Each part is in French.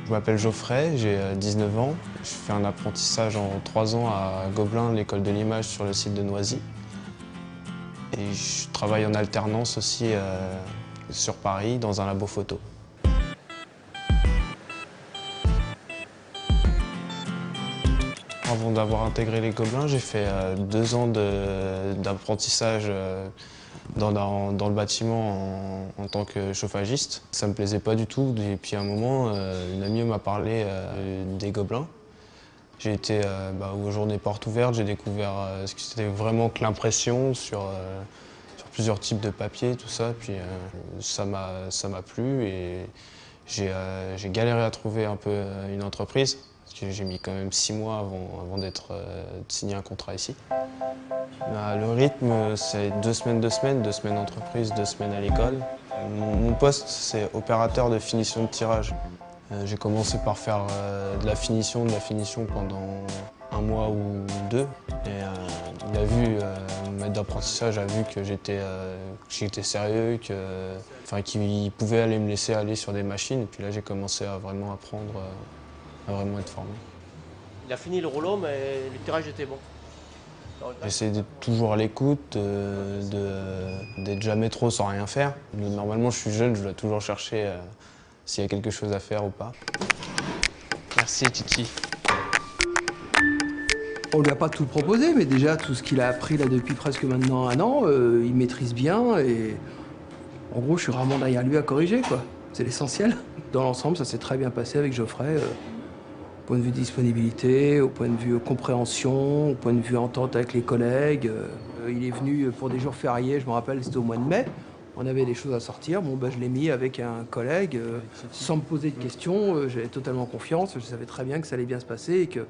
Je m'appelle Geoffrey, j'ai 19 ans. Je fais un apprentissage en 3 ans à Gobelin, l'école de l'image sur le site de Noisy. Et je travaille en alternance aussi sur Paris dans un labo photo. Avant d'avoir intégré les Gobelins, j'ai fait 2 ans d'apprentissage dans le bâtiment en tant que chauffagiste. Ça me plaisait pas du tout. Et puis à un moment, une amie m'a parlé des Gobelins. J'ai été aux journées portes ouvertes, j'ai découvert ce que c'était vraiment que l'impression sur plusieurs types de papier, tout ça. Puis ça m'a plu et j'ai galéré à trouver un peu une entreprise. Parce que j'ai mis quand même 6 mois avant de signer un contrat ici. Le rythme, c'est 2 semaines, 2 semaines, 2 semaines entreprise, 2 semaines à l'école. Mon poste, c'est opérateur de finition de tirage. J'ai commencé par faire de la finition pendant 1 mois ou 2. Et il a vu, mon maître d'apprentissage a vu que j'étais sérieux, qu'il pouvait aller me laisser aller sur des machines. Et puis là, j'ai commencé à vraiment apprendre, à vraiment être formé. Il a fini le rouleau, mais le tirage était bon. J'essaie d'être toujours à l'écoute, d'être jamais trop sans rien faire. Normalement, je suis jeune, je dois toujours chercher s'il y a quelque chose à faire ou pas. Merci, Titi. On lui a pas tout proposé, mais déjà tout ce qu'il a appris là depuis presque maintenant 1 an, il maîtrise bien et en gros, je suis rarement derrière lui à corriger, quoi. C'est l'essentiel. Dans l'ensemble, ça s'est très bien passé avec Geoffrey. Au point de vue disponibilité, au point de vue compréhension, au point de vue entente avec les collègues. Il est venu pour des jours fériés, je me rappelle, c'était au mois de mai. On avait des choses à sortir, je l'ai mis avec un collègue, sans me poser de questions, j'avais totalement confiance, je savais très bien que ça allait bien se passer et qu'ils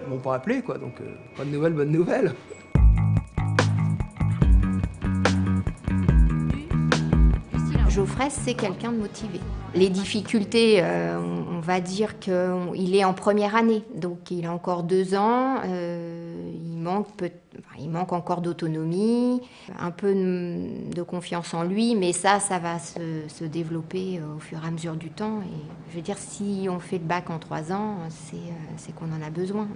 m'ont pas appelé, quoi. Donc, bonne nouvelle, bonne nouvelle. Geoffrey, c'est quelqu'un de motivé. Les difficultés, on va dire qu'il est en première année, donc il a encore 2 ans, il manque encore d'autonomie, un peu de confiance en lui, mais ça va se développer au fur et à mesure du temps. Et je veux dire, si on fait le bac en 3 ans, c'est qu'on en a besoin.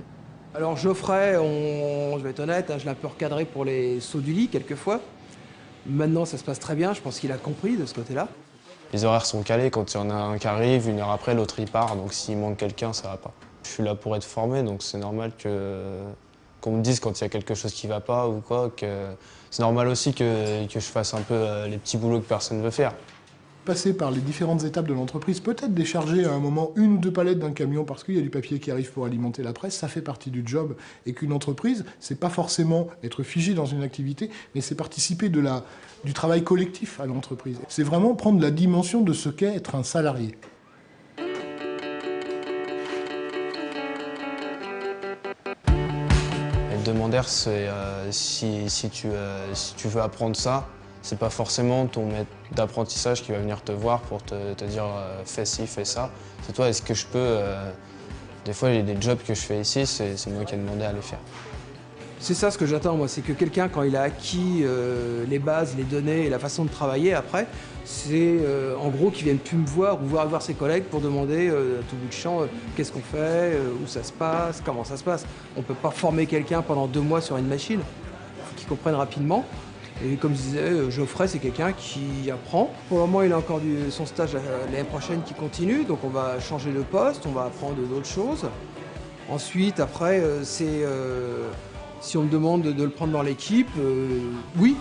Alors Geoffrey, je vais être honnête, je l'ai un peu recadré pour les sauts du lit quelquefois. Maintenant, ça se passe très bien, je pense qu'il a compris de ce côté-là. Les horaires sont calés, quand il y en a un qui arrive, 1 heure après, l'autre il part, donc s'il manque quelqu'un, ça va pas. Je suis là pour être formé, donc c'est normal qu'on me dise quand il y a quelque chose qui va pas ou quoi, c'est normal aussi que je fasse un peu les petits boulots que personne ne veut faire. Passer par les différentes étapes de l'entreprise, peut-être décharger à un moment 1 ou 2 palettes d'un camion parce qu'il y a du papier qui arrive pour alimenter la presse, ça fait partie du job. Et qu'une entreprise, c'est pas forcément être figé dans une activité, mais c'est participer du travail collectif à l'entreprise. C'est vraiment prendre la dimension de ce qu'est être un salarié. Être demandeur, c'est si tu veux apprendre ça, c'est pas forcément ton maître d'apprentissage qui va venir te voir pour te dire fais ci, fais ça. C'est toi, est-ce que je peux... Des fois, il y a des jobs que je fais ici, c'est moi qui ai demandé à les faire. C'est ça ce que j'attends, moi, c'est que quelqu'un, quand il a acquis les bases, les données et la façon de travailler après, c'est en gros qu'il vienne plus me voir ou voir ses collègues pour demander à tout bout de champ qu'est-ce qu'on fait, où ça se passe, comment ça se passe. On ne peut pas former quelqu'un pendant 2 mois sur une machine. Il faut qu'il comprenne rapidement. Et comme je disais, Geoffrey, c'est quelqu'un qui apprend. Pour le moment, il a encore son stage l'année prochaine qui continue, donc on va changer de poste, on va apprendre d'autres choses. Ensuite, après, si on me demande de le prendre dans l'équipe, oui.